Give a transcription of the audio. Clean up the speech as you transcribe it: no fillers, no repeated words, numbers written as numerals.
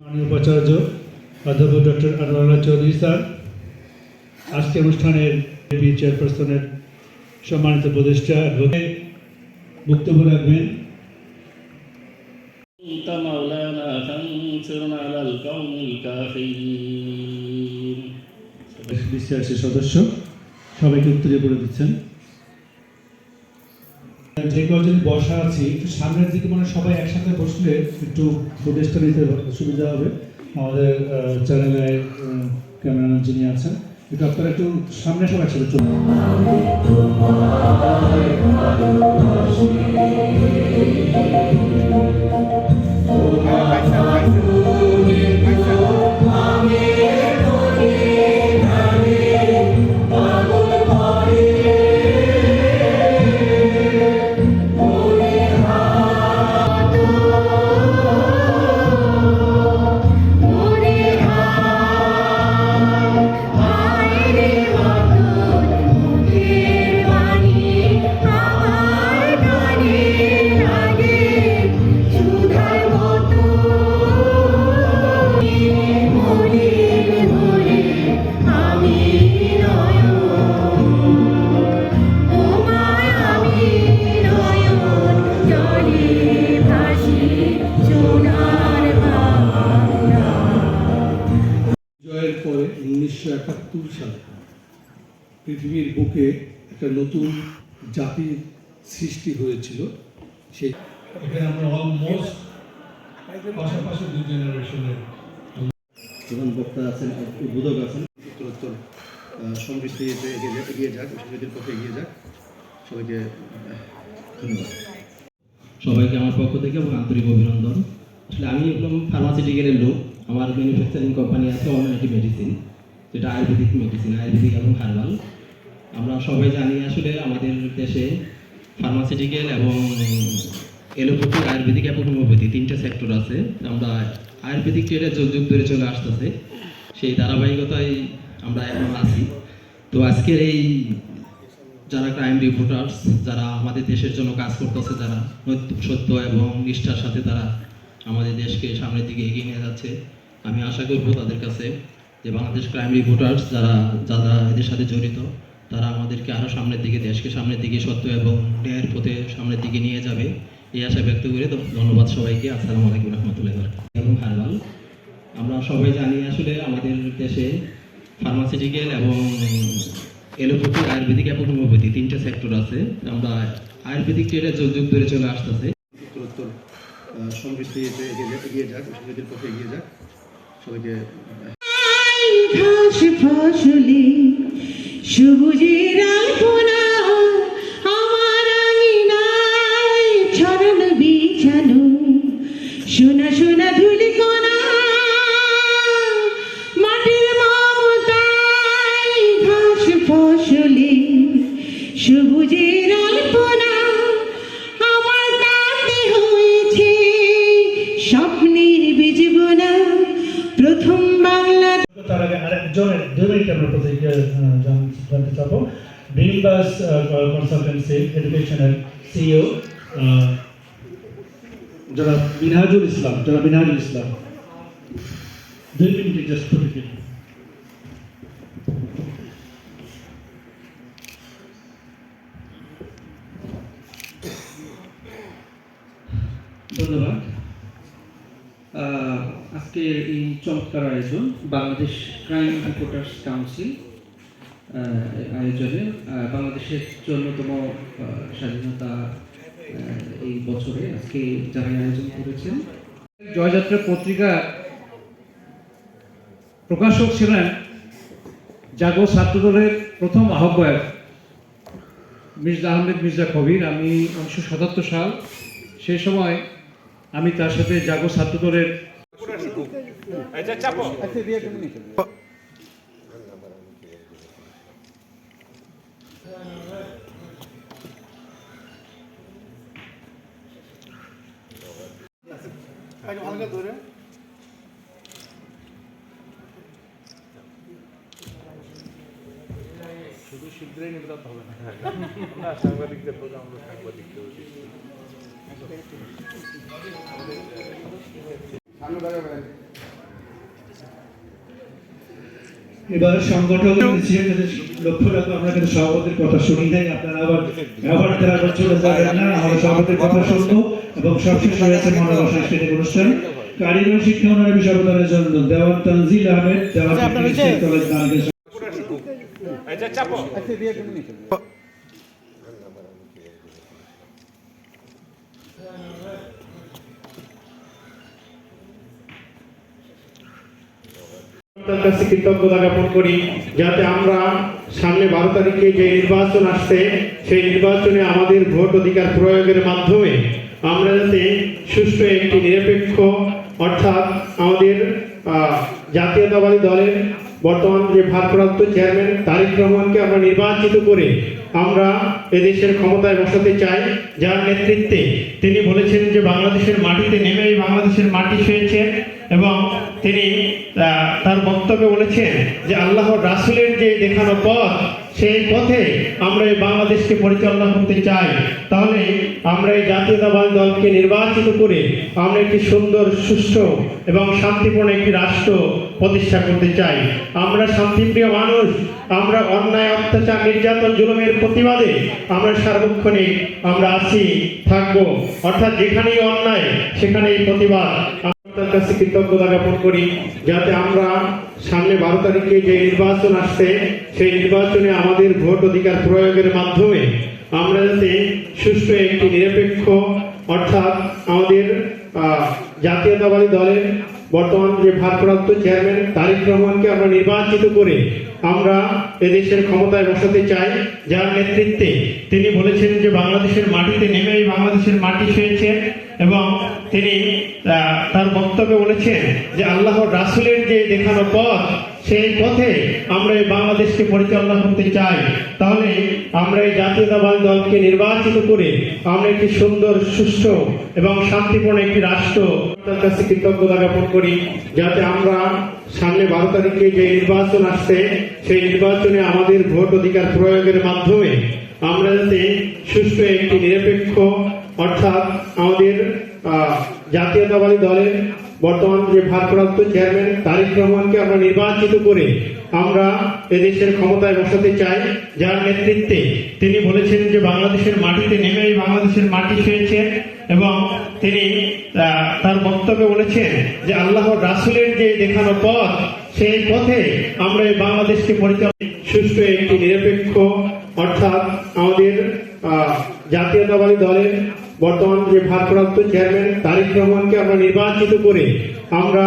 মাননীয় উপাচার্য অধ্যাপক ডক্টর আনোয়ারুল্লাহ চৌধুরী স্যার, আজকে অনুষ্ঠানের চেয়ারপারসনের সম্মানিত উপদেষ্টা বক্তব্য রাখবেন। বিসিআরসির সদস্য সবাইকে উত্তরে করে দিচ্ছেন। যে কজন বসা আছি একটু সামনের দিকে, মানে সবাই একসাথে বসলে একটু ফুটেজটা নিতে সুবিধা হবে। আমাদের চ্যানেলের ক্যামেরাম্যান যিনি আছেন, একটু আপনারা একটু সামনে সবাই একসাথে চলুন। পরে 1971 সালে পৃথিবীর বুকে একটা নতুন জাতির সৃষ্টি হয়েছিল। সেই এখানে আমরা অলমোস্ট পাশাপাশি দুই জেনারেশনের যখন বক্তা আছেন, উদ্বোধক আছেন, উত্তরোত্তর সমৃদ্ধিতে এগিয়ে যাক, সমৃদ্ধির পথে এগিয়ে যাক। সবাইকে ধন্যবাদ। সবাইকে আমার পক্ষ থেকে এবং আন্তরিক অভিনন্দন। আসলে আমি একদম ফার্মাসিউটিক্যালের লোক। আমার ম্যানুফ্যাকচারিং কোম্পানি আছে অর্গানিক মেডিসিন, যেটা আয়ুর্বেদিক মেডিসিন, আয়ুর্বেদিক এবং হার্বাল। আমরা সবাই জানি আসলে আমাদের দেশে ফার্মাসিউটিক্যাল এবং এলোপ্যাথিক, আয়ুর্বেদিক এবং হোমিওপ্যাথি তিনটে সেক্টর আছে। আমরা আয়ুর্বেদিক ট্রেডে যুগ ধরে চলে আসতেছে, সেই ধারাবাহিকতায় আমরা এখন আছি। তো আজকের এই যারা ক্রাইম রিপোর্টার্স, যারা আমাদের দেশের জন্য কাজ করতেছে, যারা সত্য এবং নিষ্ঠার সাথে তারা আমাদের দেশকে সামনের দিকে এগিয়ে নিয়ে যাচ্ছে, আমি আশা করব তাদের কাছে যে বাংলাদেশ ক্রাইম রিপোর্টার্স যারা যারা এদের সাথে জড়িত, তারা আমাদেরকে আরও সামনের দিকে, দেশকে সামনের দিকে সত্য এবং ন্যায়ের পথে সামনের দিকে নিয়ে যাবে, এই আশা ব্যক্ত করে ধন্যবাদ সবাইকে। আসসালামু আলাইকুম রহমতুল্লাহ এবং হারবাল। আমরা সবাই জানি আসলে আমাদের দেশে ফার্মাসিউটিক্যাল এবং এলোপ্যাথিক, আয়ুর্বেদিক এবং হোমিওপ্যাথি তিনটে সেক্টর আছে। আমরা আয়ুর্বেদিক ট্রেডে যুগ ধরে চলে আসতেছে। উত্তরোত্তর সমৃদ্ধিতে এগিয়ে যাক, সমৃদ্ধির পথে এগিয়ে যাক। সবাইকে ঘাস ফসলে সবুজের আলপনা, আমার আঙিনায় ছড়ানো বিছানো সোনা সোনা ধুলিকণা, মাটির মমতায় ঘাস ফসলে সবুজের আলপনা, আমার তাতে হয়েছে স্বপ্নের বীজ বোনা। প্রথম বাংলা তার আগে আরেকজনের 2 মিনিট আমরা প্রতিক্রিয়া জানতে চাবো। ড্রিমবাস কনসালটেন্সি এডুকেশনের সিইও যারা মিনহাজুল ইসলাম, 2 মিনিটে জাস্ট প্রতিক্রিয়া। ধন্যবাদ। আজকে এই চমৎকার আয়োজন বাংলাদেশ ক্রাইম রিপোর্টার্স কাউন্সিল আয়োজনে বাংলাদেশের অন্যতম স্বাধীনতা এই বছরে আজকে যারা আয়োজন করেছেন। জয়যাত্রা পত্রিকা প্রকাশক ছিলেন জাগো ছাত্রদলের প্রথম আহ্বায়ক মির্জা আহমেদ মির্জা কবির। আমি 1977 সাল, সেই সময় আমি তার সাথে জাগো ছাত্রদলের শুধু শীঘ্রই নির্গত হবে না, আমরা সাংবাদিকদের বলতে আমরা সাংবাদিকদের সামনে এবার সংগঠক হিসেবে লক্ষ্য রাখবো, আমরা কিন্তু সভাপতির কথা শুনি নাই, আপনারা আবার ব্যবহার করার পর চলে যাবেন না, আমরা সভাপতির কথা শুনবো। এবং সবশেষে রয়েছে মানব সাংস্কৃতিক অনুষ্ঠান, কারিগরি শিক্ষা উন্নয়ন বিষয়বদলের জন্য দেওয়ান তানজিল আহমেদ, দেওয়ান কলেজ নারকেল। তার কাছে কৃতজ্ঞতা জ্ঞাপন করি যাতে আমরা সামনে 12 তারিখে যে নির্বাচন আসছে সেই নির্বাচনে আমাদের ভোট অধিকার প্রয়োগের মাধ্যমে আমরা যাতে সুষ্ঠু একটি নিরপেক্ষ, অর্থাৎ আমাদের জাতীয়তাবাদী দলের বর্তমান যে ভারপ্রাপ্ত চেয়ারম্যান তারেক রহমানকে আমরা নির্বাচিত করে আমরা এদেশের ক্ষমতায় বসাতে চাই, যার নেতৃত্বে তিনি বলেছেন যে বাংলাদেশের মাটিতে নেমেই বাংলাদেশের মাটি ছুঁয়েছেন এবং তিনি তার বক্তব্যে বলেছেন যে আল্লাহর রাসূলের যে দেখানো পথ সেই পথে আমরা এই বাংলাদেশকে পরিচালনা করতে চাই। তাহলে আমরা এই জাতীয়তাবাদী দলকে নির্বাচিত করে আমরা একটি সুন্দর, সুষ্ঠু এবং শান্তিপূর্ণ একটি রাষ্ট্র প্রতিষ্ঠা করতে চাই। আমরা শান্তিপ্রিয় মানুষ, আমরা অন্যায়, অত্যাচার, নির্যাতন, জুলুমের প্রতিবাদে আমরা সার্বক্ষণিক আমরা আছি, থাকবো, অর্থাৎ যেখানেই অন্যায় সেখানেই প্রতিবাদ। তার কাছে কৃতজ্ঞতা জ্ঞাপন করি যাতে আমরা সামনে 12 তারিখে যে নির্বাচন আসছে সেই নির্বাচনে আমাদের ভোট অধিকার প্রয়োগের মাধ্যমে আমরা যাতে সুষ্ঠু একটি নিরপেক্ষ, অর্থাৎ আমাদের জাতীয়তাবাদী দলের বর্তমান যে ভারপ্রাপ্ত চেয়ারম্যান তারেক রহমানকে আমরা নির্বাচিত করে আমরা এদেশের ক্ষমতায় বসাতে চাই, যার নেতৃত্বে তিনি বলেছেন যে বাংলাদেশের মাটিতে নেমেই বাংলাদেশের মাটি ছুঁয়েছেন এবং তিনি তার বক্তব্যে বলেছেন যে আল্লাহর রাসূলের যে দেখানো পথ সেই পথে আমরা এই বাংলাদেশকে পরিচালনা করতে চাই। তাহলে আমরা এই জাতীয়তাবাদী দলকে নির্বাচিত করে আমরা একটি সুন্দর, সুষ্ঠু এবং শান্তিপূর্ণ একটি রাষ্ট্র তার কাছে কৃতজ্ঞতা জ্ঞাপন করি যাতে আমরা সামনে 12 তারিখে যে নির্বাচন আসছে সেই নির্বাচনে আমাদের ভোট অধিকার প্রয়োগের মাধ্যমে আমরা যাতে সুষ্ঠু একটি নিরপেক্ষ, অর্থাৎ আমাদের জাতীয়তাবাদী দলের বর্তমান যে ভারপ্রাপ্ত চেয়ারম্যান তারেক রহমানকে আমরা নির্বাচিত করে আমরা এদেশের ক্ষমতায় বসাতে চাই, যার নেতৃত্বে তিনি বলেছেন যে বাংলাদেশের মাটিতে নেমেই বাংলাদেশের মাটি ছুঁয়েছেন এবং তিনি তার বক্তব্যে বলেছেন যে আল্লাহর রাসূলের যে দেখানো পথ সেই পথে আমরা এই বাংলাদেশকে পরিচালনা, সুষ্ঠু একটি নিরপেক্ষ, অর্থাৎ আমাদের জাতীয়তাবাদী দলের বর্তমান যে ভারপ্রাপ্ত চেয়ারম্যান তারেক রহমানকে আমরা নির্বাচিত করে আমরা